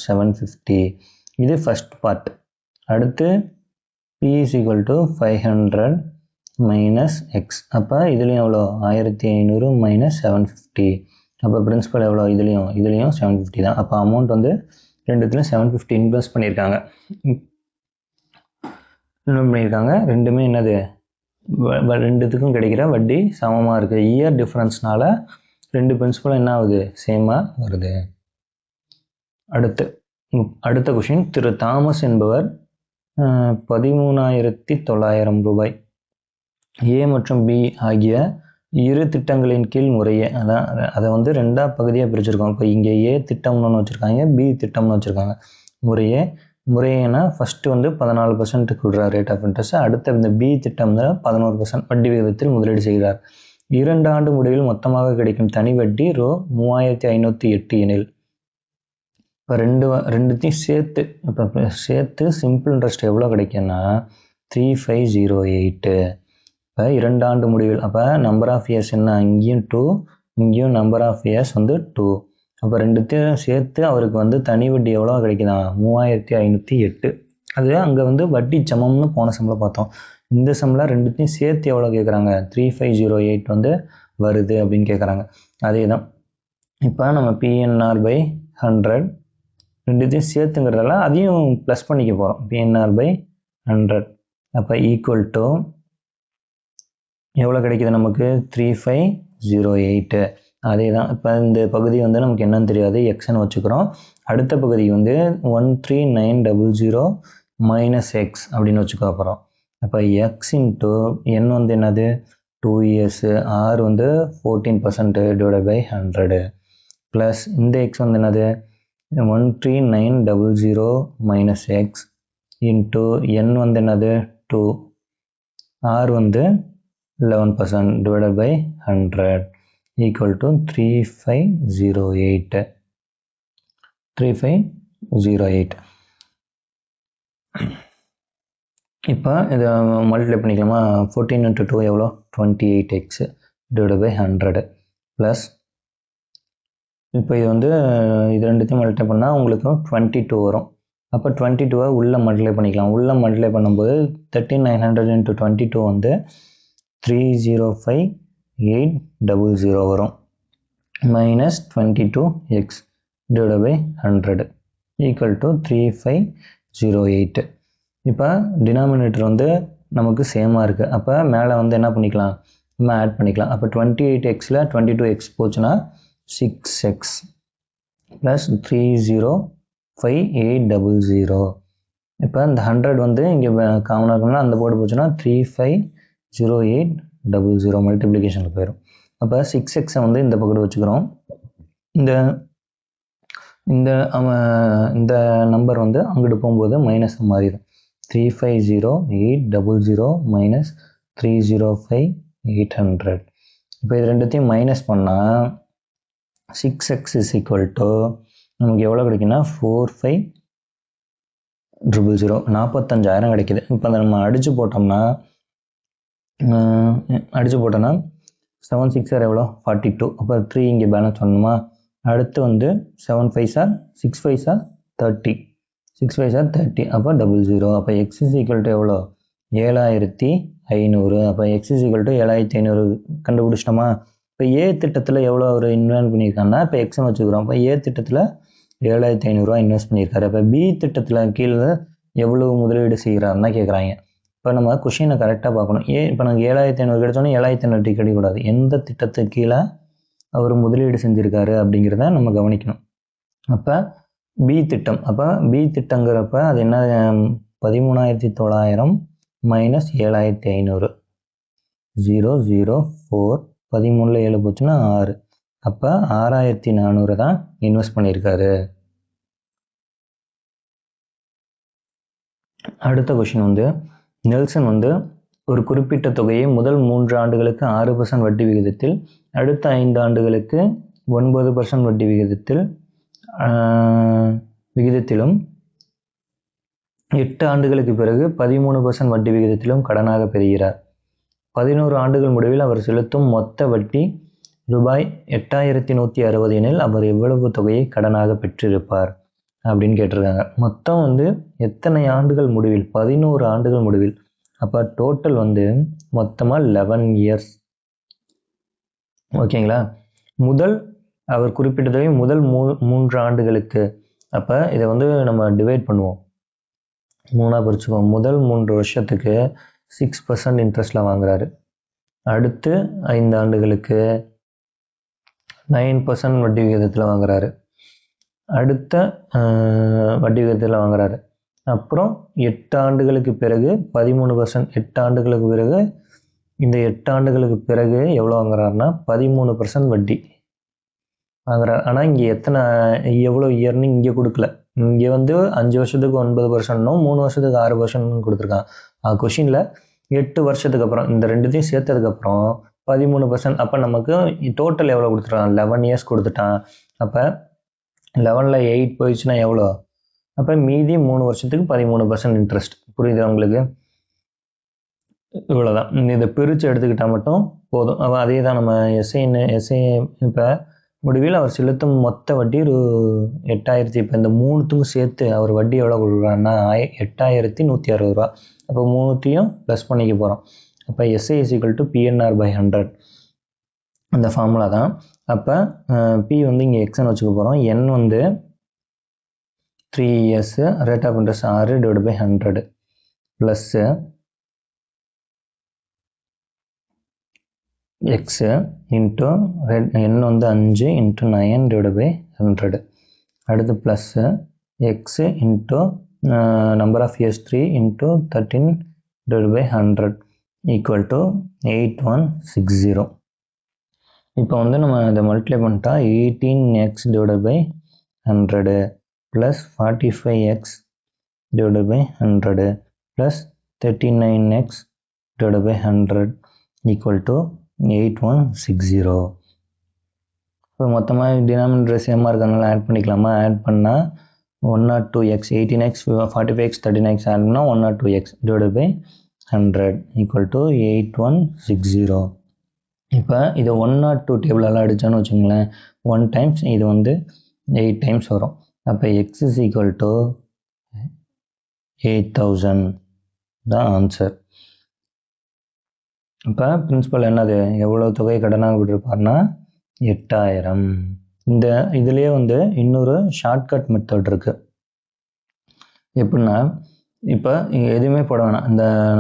750. இது ஃபஸ்ட் பார்ட். அடுத்து P = 500 மைனஸ் எக்ஸ். அப்போ இதுலேயும் எவ்வளோ? 1500 மைனஸ் 750. அப்போ பிரின்சிபல் எவ்வளோ? இதுலேயும் 750 தான். அப்போ அமௌண்ட் வந்து ரெண்டுத்துலையும் 750 இன்வெஸ்ட் பண்ணியிருக்காங்க. ரெண்டுமே என்னது? ரெண்டுத்துக்கும் கிடைக்கிற வட்டி சமமாக இருக்குது. இயர் டிஃப்ரென்ஸ்னால ரெண்டு பிரின்சிபலும் என்ன ஆகுது? சேமாக வருது. அடுத்த கொஷின். திரு தாமஸ் என்பவர் 13,900 ரூபாய் ஏ மற்றும் பி ஆகிய இரு திட்டங்களின் கீழ் முறையே, அதை வந்து ரெண்டாக பகுதியாக பிரிச்சுருக்கோம். இப்போ இங்கே ஏ திட்டம்னு ஒன்று வச்சுருக்காங்க, பி திட்டம்னு வச்சுருக்காங்க. முறையேனா ஃபஸ்ட்டு வந்து 14% கொடுக்குறார் ரேட் ஆஃப் இன்ட்ரெஸ்ட். அடுத்த இந்த பி திட்டம்ல 11% வட்டி விகிதத்தில் முதலீடு செய்கிறார். 2 ஆண்டு முடிவில் மொத்தமாக கிடைக்கும் தனி வட்டி ரூ. 3508 எனில் இப்போ ரெண்டுத்தையும் சேர்த்து சிம்பிள் இன்ட்ரெஸ்ட் எவ்வளோ கிடைக்குன்னா 3508. இப்போ 2 ஆண்டு முடிவில், அப்போ நம்பர் ஆஃப் இயர்ஸ் என்ன? இங்கேயும் 2, இங்கேயும் நம்பர் ஆஃப் இயர்ஸ் வந்து 2. அப்போ ரெண்டுத்தையும் சேர்த்து அவருக்கு வந்து தனி வட்டி எவ்வளோ கிடைக்குதா? 3508. அது அங்கே வந்து வட்டி சமம்னு போன சம்பளம் பார்த்தோம். இந்த சம்பளம் ரெண்டுத்தையும் சேர்த்து எவ்வளோ கேட்குறாங்க? 3508 வந்து வருது அப்படின்னு கேட்குறாங்க. அதே தான். இப்போ நம்ம PNR/100 ரெண்டுத்தையும் சேர்த்துங்கிறதால அதையும் ப்ளஸ் பண்ணிக்க போகிறோம். PNR/100 அப்போ ஈக்குவல் டு எவ்வளோ கிடைக்கிது நமக்கு? 3508. அதே தான். இப்போ இந்த பகுதி வந்து நமக்கு என்னன்னு தெரியாது, எக்ஸ்ன்னு வச்சுக்கிறோம். அடுத்த பகுதி வந்து 13900 மைனஸ் எக்ஸ் அப்படின்னு வச்சுக்க போகிறோம். அப்போ எக்ஸ் இன்ட்டு என் வந்து என்னது? 2 years, ஆர் வந்து 14% /100 ப்ளஸ் இந்த எக்ஸ் வந்து என்னது? 13900 மைனஸ் எக்ஸ் இன்ட்டு என் வந்து என்னது? 2, ஆர் வந்து 11% /100 ஈக்குவல் டு 3508. இப்போ இதை மல்டிப்ளை பண்ணிக்கலாமா? 14 × 2 எவ்வளோ? 28x /100 ப்ளஸ் இப்போ இது வந்து இது ரெண்டுத்தையும் மல்டிப்ளை பண்ணால் உங்களுக்கு 22 வரும். அப்போ 22 உள்ளே மல்டிப்ளை பண்ணிக்கலாம். உள்ளே மல்டிப்ளை பண்ணும்போது 13900 × 22 வந்து 305800 வரும். Minus 22x /100 equal to 3508. இப்போ டினாமினேட்டர் வந்து நமக்கு சேமாக இருக்குது. அப்போ மேலே வந்து என்ன பண்ணிக்கலாம்? நம்ம ஆட் பண்ணிக்கலாம். அப்போ 28xல் 22x போச்சுன்னா 6x ப்ளஸ் 305800. இப்போ இந்த 100 வந்து இங்கே காமனாக இருக்குன்னா அந்த போர்டு போச்சுன்னா 350800 மல்டிப்ளிகேஷனில் போயிடும். அப்போ 6x வந்து இந்த பக்கத்து வச்சுக்கிறோம். இந்த நம்பர் வந்து அங்கிட்டு போகும்போது மைனஸ் மாறிடும். 350800 மைனஸ் 305800. இப்போ இது ரெண்டுத்தையும் மைனஸ் பண்ணால் 6x இஸ் ஈக்குவல் டு நமக்கு எவ்வளோ கிடைக்குன்னா 4500, 45,000 கிடைக்கிது. இப்போ அதை நம்ம அடித்து போட்டோம்னா 7 6 எவ்வளோ? 42. அப்போ 3 இங்கே பேலன்ஸ் பண்ணணுமா? அடுத்து வந்து 7 5 6 5 30, 6 5 30. அப்போ 00. அப்போ எக்ஸ் இஸ் ஈக்குவல் டு எவ்வளோ? 7500. அப்போ எக்ஸ் இஸ் ஈக்குவல் டு 7500 கண்டுபிடிச்சிட்டோமா? இப்போ ஏ திட்டத்தில் எவ்வளோ அவர் இன்வெஸ்ட் பண்ணியிருக்காங்கன்னா இப்போ எக்ஸ்ன்னு வச்சுக்கிறோம். இப்போ ஏ திட்டத்தில் 7500 இன்வெஸ்ட் பண்ணியிருக்காரு. இப்போ பி திட்டத்தில் கீழே எவ்வளோ முதலீடு செய்கிறாருன்னா கேட்குறாங்க. இப்போ நம்ம கொஷினை கரெக்டாக பார்க்கணும். இப்போ நாங்கள் 7500 கிடைச்சோன்னா 7500 கிடைக்கக்கூடாது. எந்த திட்டத்துக்கு கீழே அவர் முதலீடு செஞ்சுருக்காரு அப்படிங்கிறத நம்ம கவனிக்கணும். அப்போ பி திட்டம், அப்போ பி திட்டங்கிறப்ப அது என்ன, 13,900 மைனஸ் 7,500, 0 0 4, 13 7 போச்சுன்னா 6, அப்போ 6,400 தான் இன்வெஸ்ட் பண்ணியிருக்காரு. அடுத்த கொஷின் வந்து நெல்சன் வந்து ஒரு குறிப்பிட்ட தொகையை முதல் 3 ஆண்டுகளுக்கு 6% வட்டி விகிதத்தில், அடுத்த 5 ஆண்டுகளுக்கு 9% வட்டி விகிதத்திலும் 8 ஆண்டுகளுக்கு பிறகு 13% வட்டி விகிதத்திலும் கடனாக பெறுகிறார். 11 ஆண்டுகள் முடிவில் அவர் செலுத்தும் மொத்த வட்டி ரூபாய் 8,160 எனில் அவர் எவ்வளவு தொகையை கடனாக பெற்றிருப்பார் அப்படின்னு கேட்டிருக்காங்க. மொத்தம் வந்து எத்தனை ஆண்டுகள் முடிவில், 11 ஆண்டுகள் முடிவில். அப்போ டோட்டல் வந்து மொத்தமாக 11 இயர்ஸ். ஓகேங்களா. முதல் அவர் குறிப்பிட்ட தொகை முதல் 3 ஆண்டுகளுக்கு. அப்போ இதை வந்து நம்ம டிவைட் பண்ணுவோம், 3ஆக பிரிச்சுக்குவோம். முதல் 3 வருஷத்துக்கு 6% இன்ட்ரெஸ்ட்டில் வாங்குறாரு. அடுத்து 5 ஆண்டுகளுக்கு 9% வட்டி விகிதத்தில் வாங்குறாரு. அடுத்த வட்டி விகிதத்தில் வாங்குறாரு. அப்புறம் 8 ஆண்டுகளுக்கு பிறகு 13%. 8 ஆண்டுகளுக்கு பிறகு, இந்த 8 ஆண்டுகளுக்கு பிறகு எவ்வளோ வாங்குறாருன்னா 13% வட்டி வாங்குறாரு. ஆனால் இங்கே எவ்வளோ இயர்னு இங்கே கொடுக்கல. இங்கே வந்து 5 வருஷத்துக்கு 9%, 3 வருஷத்துக்கு 6% கொடுத்துருக்காங்க. கொஷினில் 8 வருஷத்துக்கு அப்புறம் இந்த ரெண்டுத்தையும் சேர்த்ததுக்கப்புறம் 13%. அப்போ நமக்கு டோட்டல் எவ்வளோ கொடுத்துருக்கான், 11 இயர்ஸ் கொடுத்துட்டான். அப்போ 11ல் 8 போயிடுச்சுன்னா எவ்வளோ, அப்போ மீதி 3 வருஷத்துக்கு 13% இன்ட்ரெஸ்ட். புரியுது உங்களுக்கு? இவ்வளோதான். இதை பிரித்து எடுத்துக்கிட்டால் மட்டும் போதும். அப்போ அதே தான் நம்ம எஸ்ஐ இப்போ முடிவில் அவர் செலுத்தும் மொத்த வட்டி 8,000. இப்போ இந்த 3த்துக்கும் சேர்த்து அவர் வட்டி எவ்வளோ கொடுக்குறாருன்னா 8,160 ரூபா. அப்போ 3த்தையும் ப்ளஸ் பண்ணிக்க போகிறோம். அப்போ எஸ்ஐ = PNR/100 அந்த ஃபார்முலா தான். அப்போ பி வந்து இங்கே எக்ஸ்ன்னு வச்சுக்க போகிறோம். என் வந்து 3 years, rate of interest 6/100 plus x into என் வந்து 5 × 9/100. அடுத்து plus x into number of years 3 × 13/100 = 8160. இப்போ வந்து நம்ம இதை மல்டிப்ளை பண்ணிட்டா 18x/100 plus 45x/100 plus 39x/100 = 8160. இப்போ மொத்தமாக டினாமினேட்டர் சேமாக இருக்கிறதுனால ஆட் பண்ணிக்கலாமா? ஆட் பண்ணால் 102x, 18x, 45x, 39x add பண்ணால் 102x/100 = 8160. இப்போ இதை 102 டேபிளால் அடித்தோன்னு வச்சுங்களேன், 1 டைம்ஸ் இது வந்து 8 டைம்ஸ் வரும். அப்போ x = 8,000 தான் ஆன்சர். இப்போ பிரின்சிபல் என்னது, எவ்வளோ தொகை கடனாக விட்டுருப்பார்னா 8,000. இந்த இதுலேயே வந்து இன்னொரு ஷார்ட்கட் மெத்தட் இருக்குது. எப்படின்னா, இப்போ இங்கே எதுவுமே போட வேணாம்,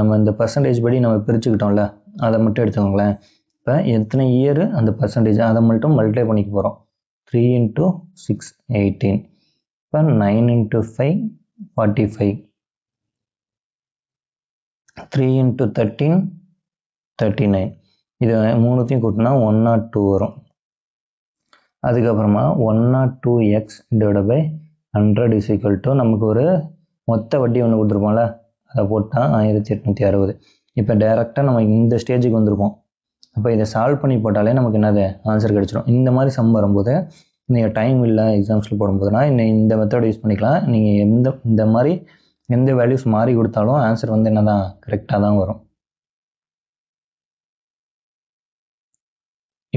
நம்ம இந்த பர்சன்டேஜ் படி நம்ம பிரிச்சுக்கிட்டோம்ல, அதை மட்டும் எடுத்துக்கோங்களேன். இப்போ எத்தனை இயரு அந்த பர்சன்டேஜ் அதை மட்டும் மல்டிப்ளை பண்ணிக்க போகிறோம். 3 × 6 18, இப்போ 9 × 5 45, 3 × 13 39. இது 3த்தையும் கூட்டினா 102 வரும். அதுக்கப்புறமா 102x/100 = நமக்கு ஒரு மொத்த வட்டி ஒன்று கொடுத்துருப்போம்ல, அதை போட்டால் 1860. இப்போ டைரெக்டாக நம்ம இந்த ஸ்டேஜுக்கு வந்திருப்போம். அப்போ இதை சால்வ் பண்ணி போட்டாலே நமக்கு என்னது ஆன்சர் கிடச்சிடும். இந்த மாதிரி சம் வரும்போது நீங்கள் டைம் இல்லை எக்ஸாம்ஸில் போடும்போதுனா இந்த மெத்தட் யூஸ் பண்ணிக்கலாம். நீங்கள் இந்த மாதிரி எந்த வேல்யூஸ் மாறி கொடுத்தாலும் ஆன்சர் வந்து என்ன தான் கரெக்டாக தான் வரும்.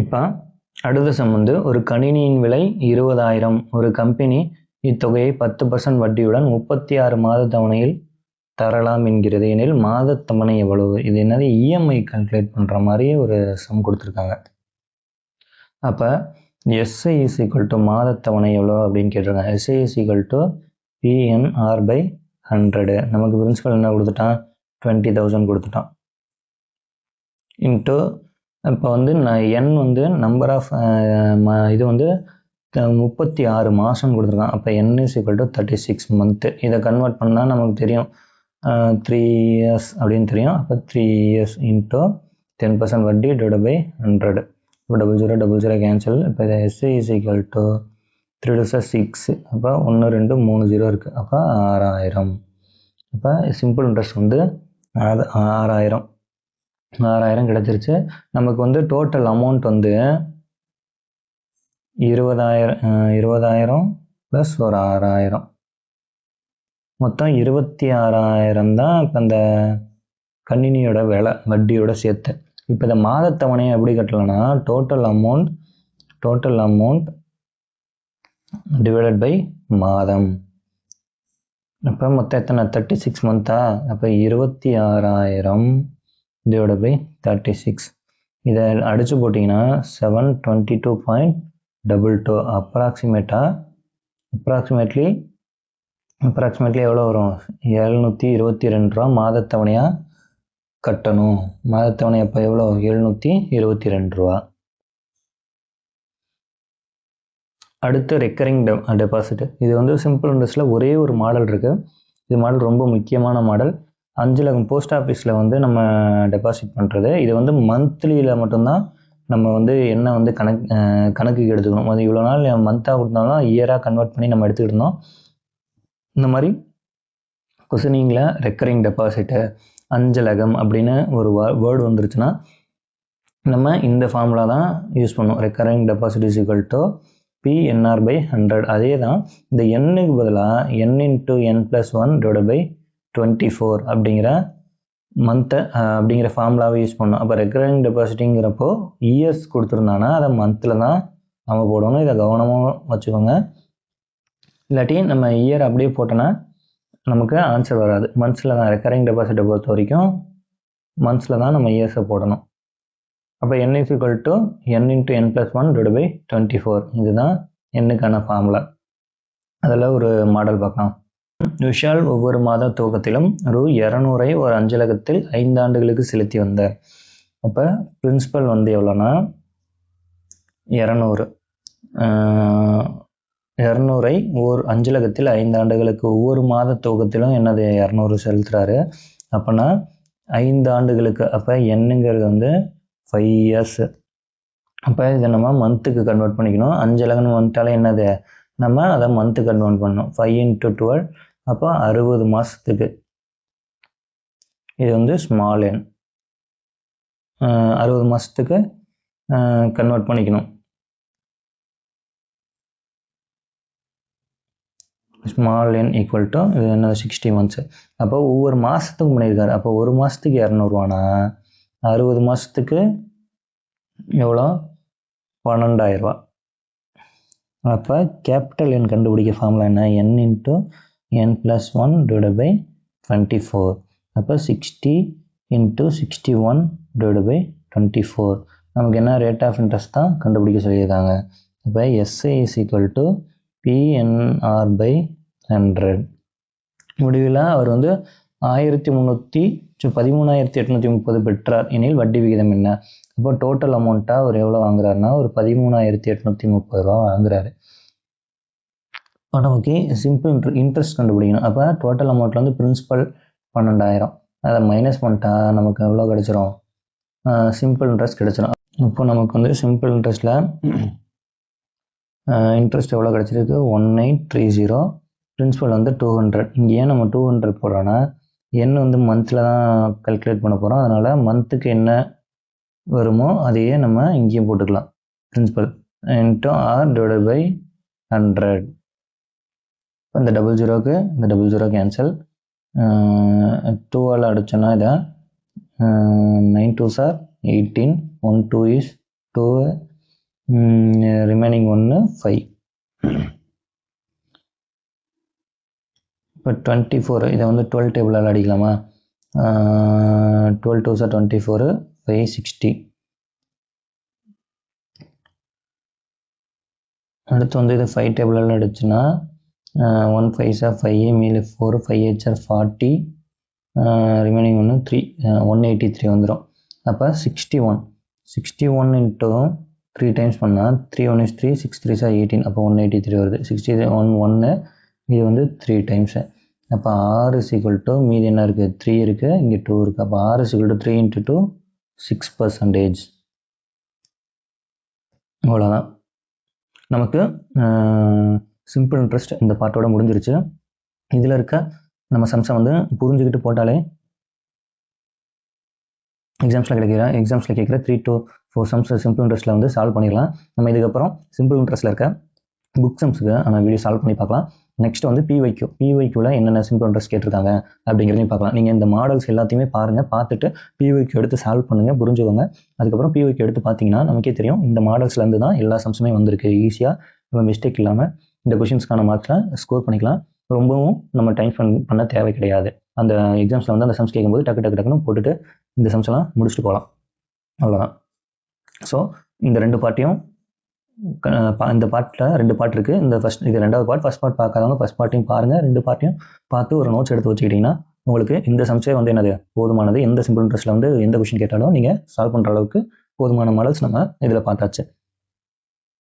இப்போ அடுத்த சம் வந்து ஒரு கணினியின் விலை 20,000. ஒரு கம்பெனி இத்தொகையை 10% வட்டியுடன் 36 மாத தவணையில் தரலாம் என்கிறது. எனில் மாத தவணை எவ்வளவு? இது என்னது இஎம்ஐ கால்குலேட் பண்ணுற மாதிரி ஒரு சம் கொடுத்துருக்காங்க. அப்போ எஸ்ஐ = மாத தவணை எவ்வளோ அப்படின்னு கேட்டிருக்காங்க. SI = PNR/100. நமக்கு பிரின்சிபல் என்ன கொடுத்துட்டான், 20,000 கொடுத்துட்டான். இன்ட்டு இப்போ வந்து என் வந்து நம்பர் ஆஃப் இது வந்து 36 மாதம் கொடுத்துருக்கான். அப்போ n is equal to 36 month. இதை கன்வெர்ட் பண்ணால் நமக்கு தெரியும் 3 years அப்படின்னு தெரியும். அப்போ 3 years into 10% வட்டி divided by 100. இப்போ 00 கேன்சல். இப்போ இதை SI is equal to 3 to 6. அப்போ 1 2 3 0 இருக்குது. அப்போ 6000. அப்போ சிம்பிள் இன்ட்ரெஸ்ட் வந்து 6000 கிடச்சிருச்சு. நமக்கு வந்து டோட்டல் அமௌண்ட் வந்து 20,000 ப்ளஸ் ஒரு 6000 மொத்தம் 26,000 தான் இப்போ அந்த கணினியோட விலை வட்டியோட சேர்த்து. இப்போ இந்த மாதத்தவணையை எப்படி கட்டலைன்னா டோட்டல் அமௌண்ட் டிவைடட் பை மாதம். அப்போ மொத்தம் எத்தனை 36 மந்த்தா? அப்போ 26,000 டிவைடட் பை 36. இதை அடித்து போட்டிங்கன்னா 722.22 அப்ராக்சிமேட்லி எவ்வளோ வரும்? 722 ரூபா மாதத்தவணையாக கட்டணும். மாதத்தவணை அப்போ எவ்வளோ? 722 ரூபா. அடுத்து ரெக்கரிங் டெபாசிட். இது வந்து சிம்பிள் இன்ட்ரெஸ்ட்டில் ஒரே ஒரு மாடல் இருக்குது. இது மாடல் ரொம்ப முக்கியமான மாடல். அஞ்சலகம் போஸ்ட் ஆஃபீஸில் வந்து நம்ம டெபாசிட் பண்ணுறது. இது வந்து மந்த்லியில் மட்டும்தான் நம்ம வந்து என்ன வந்து கணக்குக்கு எடுத்துக்கணும். அது இவ்வளோ நாள் மந்த்தாக கொடுத்தாலும் இயராக கன்வெர்ட் பண்ணி நம்ம எடுத்துக்கிட்டு இருந்தோம். இந்த மாதிரி கொஸ்டினிங்கில் ரெக்கரிங் டெபாசிட்டு அஞ்சலகம் அப்படின்னு ஒரு வேர்டு வந்துருச்சுன்னா நம்ம இந்த ஃபார்முலா தான் யூஸ் பண்ணுவோம். Recurring deposit is equal to PNR/100. அதே தான் இந்த எண்ணுக்கு பதிலாக n into n+1 divided by 24 அப்படிங்கிற மந்த்தை அப்படிங்கிற ஃபார்முலாவை யூஸ் பண்ணோம். அப்போ ரெக்கரிங் டெபாசிட்டிங்கிறப்போ இயர்ஸ் கொடுத்துருந்தானா அதை மந்தில் தான் நம்ம போடணும். இதை கவனமாக வச்சுக்கோங்க. இல்லாட்டி நம்ம இயர் அப்படியே போட்டோன்னா நமக்கு ஆன்சர் வராது. மந்த்ஸில் தான் ரெக்கரிங் டெபாசிட்டை பொறுத்த வரைக்கும் மந்த்ஸில் தான் நம்ம இயர்ஸை போடணும். அப்போ n is equal to n into n+1 divided by 24. இதுதான் எண்ணுக்கான ஃபார்முலா. அதில் ஒரு மாடல் பார்க்கலாம். விஷால் ஒவ்வொரு மாத துவக்கத்திலும் ரூ. 200 ஒரு அஞ்சலகத்தில் 5 ஆண்டுகளுக்கு செலுத்தி வந்தார். அப்போ பிரின்சிபல் வந்து எவ்வளோன்னா 200. 200 ஒரு அஞ்சலகத்தில் 5 ஆண்டுகளுக்கு ஒவ்வொரு மாத துவக்கத்திலும் என்னது 200 செலுத்துறாரு. அப்போனா 5 ஆண்டுகளுக்கு அப்போ என்னங்கிறது வந்து 5 years. அப்போ இதை நம்ம மந்த்துக்கு கன்வெர்ட் பண்ணிக்கணும். அஞ்சலகன்னு வந்துட்டாலே என்னது நம்ம அதை மந்த்து கன்வெர்ட் பண்ணணும். 5 into 12 அப்போ 60 மாதத்துக்கு. இது வந்து ஸ்மால் என் 60 மாதத்துக்கு கன்வெர்ட் பண்ணிக்கணும். ஸ்மால் என் ஈக்குவல் டு இது என்ன 60 months. அப்போ ஒவ்வொரு மாதத்துக்கும் பண்ணியிருக்காரு. அப்போ ஒரு மாதத்துக்கு 200 60 மாதத்துக்கு எவ்வளோ 12,000. அப்போ கேபிட்டல் என் கண்டுபிடிக்க ஃபார்முலா என்ன? n into n+1 divided by 24. அப்போ 60 into 61 divided by 24. நமக்கு என்ன ரேட் ஆஃப் இன்ட்ரெஸ்ட் தான் கண்டுபிடிக்க சொல்லியிருக்காங்க. அப்போ SI is equal to PNR/100. முடிவில் அவர் வந்து 13,830 பெற்றார் எனில் வட்டி விகிதம் என்ன? அப்போ டோட்டல் அமௌண்ட்டாக அவர் எவ்வளோ வாங்குறாருன்னா ஒரு 13,830 ரூபா வாங்குறாரு. இப்போ நமக்கு சிம்பிள் இன்ட்ரெஸ்ட் கண்டுபிடிக்கணும். அப்போ டோட்டல் அமௌண்ட்டில் வந்து பிரின்சிபல் 12,000 அதை மைனஸ் பண்ணிட்டா நமக்கு எவ்வளோ கிடச்சிரும்? சிம்பிள் இன்ட்ரெஸ்ட் கிடச்சிரும். இப்போ நமக்கு வந்து சிம்பிள் இன்ட்ரெஸ்ட்டில் இன்ட்ரெஸ்ட் எவ்வளோ கிடச்சிருக்கு? 1830. பிரின்சிபல் வந்து 200. இங்கே ஏன் நம்ம 200 போடுறோன்னா என்ன வந்து மந்தில் தான் கல்குலேட் பண்ண போகிறோம். அதனால் மந்த்துக்கு என்ன வருமோ அதையே நம்ம இங்கேயும் போட்டுக்கலாம். Principal into R divided by 100. இந்த 00க்கு இந்த 00 கேன்சல். 2ஆல் அடிச்சோன்னா இதை 9 2s are 18. 1 2 is 2. ரிமைனிங் 1 5. இப்போ 24 இதை வந்து 12 டேபிளால் அடிக்கலாமா? 12 2s are 24. 5 60. அடுத்து வந்து இது 5 டேபிளால் அடிச்சுன்னா 1 5s are 5 மீது 4 5 8s are 40. ரிமைனிங் 1 3 183 வந்துடும். அப்போ 61 into 3 டைம்ஸ் பண்ணால் 3 1 is 3, 6 3 is 18, அப்போ 183 வருது. 61 1, இது வந்து 3 டைம்ஸு. அப்போ R is equal to மீதி என்ன இருக்குது, 3 இருக்குது, இங்கே 2 இருக்குது. அப்போ R is equal to 3 into 2, 6%. அவ்வளோதான். நமக்கு சிம்பிள் இன்ட்ரெஸ்ட் இந்த பார்ட்டோட முடிஞ்சிருச்சு. இதில் இருக்க நம்ம சம்ஸை வந்து புரிஞ்சுக்கிட்டு போட்டாலே எக்ஸாம்ஸில் கேட்குற 3 to 4 சம்ஸ் சிம்பிள் இன்ட்ரெஸ்ட்டில் வந்து சால்வ் பண்ணிடலாம். நம்ம இதுக்கப்புறம் சிம்பிள் இன்ட்ரெஸ்ட்டில் இருக்க புக் சம்ஸுக்கு அந்த வீடியோ சால்வ் பண்ணி பார்க்கலாம். நெக்ஸ்ட் வந்து பிஒய்க்யூவில் என்னென்ன சிம்பிள் இன்ட்ரெஸ்ட் கேட்டிருக்காங்க அப்படிங்கிறதையும் பார்க்கலாம். நீங்கள் இந்த மாடல்ஸ் எல்லாத்தையுமே பாருங்கள், பார்த்துட்டு பிஒய்க்யூ எடுத்து சால்வ் பண்ணுங்கள், புரிஞ்சுக்கோங்க. அதுக்கப்புறம் பிஒய்க்யூ எடுத்து பார்த்தீங்கன்னா நமக்கே தெரியும் இந்த மாடல்ஸ்லேருந்து தான் எல்லா சம்ஸுமே வந்திருக்கு. ஈஸியாக மிஸ்டேக் இல்லாமல் இந்த கொஷின்ஸ்க்கான மார்க்ஸில் ஸ்கோர் பண்ணிக்கலாம். ரொம்பவும் நம்ம டைம் பண்ண தேவை கிடையாது. அந்த எக்ஸாம்ஸில் வந்து அந்த சம்ஸ் கேட்கும்போது டக்குன்னு போட்டுட்டு இந்த சம்ஸ் எல்லாம் முடிச்சுட்டு போகலாம். அவ்வளோதான். ஸோ இந்த 2 பார்ட்டையும் இந்த பார்ட்டில் 2 பார்ட் இருக்குது. இது 2வது பார்ட். ஃபஸ்ட் பார்ட் பார்க்காதவங்க ஃபஸ்ட் பார்ட்டையும் பாருங்கள். 2 பார்ட்டையும் பார்த்து ஒரு நோட்ஸ் எடுத்து வச்சுக்கிட்டிங்கன்னா உங்களுக்கு இந்த சம்ஸே வந்து என்னது போதுமானது. எந்த சிம்பிள் இன்ட்ரெஸ்ட்டில் வந்து எந்த கொஷின் கேட்டாலும் நீங்கள் சால்வ் பண்ணுற அளவுக்கு போதுமான மாடல்ஸ் நம்ம இதில் பார்த்தாச்சு.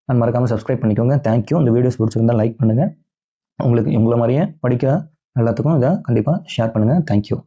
நான் மறக்காமல் சப்ஸ்கிரைப் பண்ணிக்கோங்க. தேங்க்யூ. இந்த வீடியோஸ் பிடிச்சிருந்தால் லைக் பண்ணுங்கள். உங்களை மாதிரியே படிக்கிற எல்லாத்துக்கும் இதை கண்டிப்பாக ஷேர் பண்ணுங்கள். தேங்க்யூ.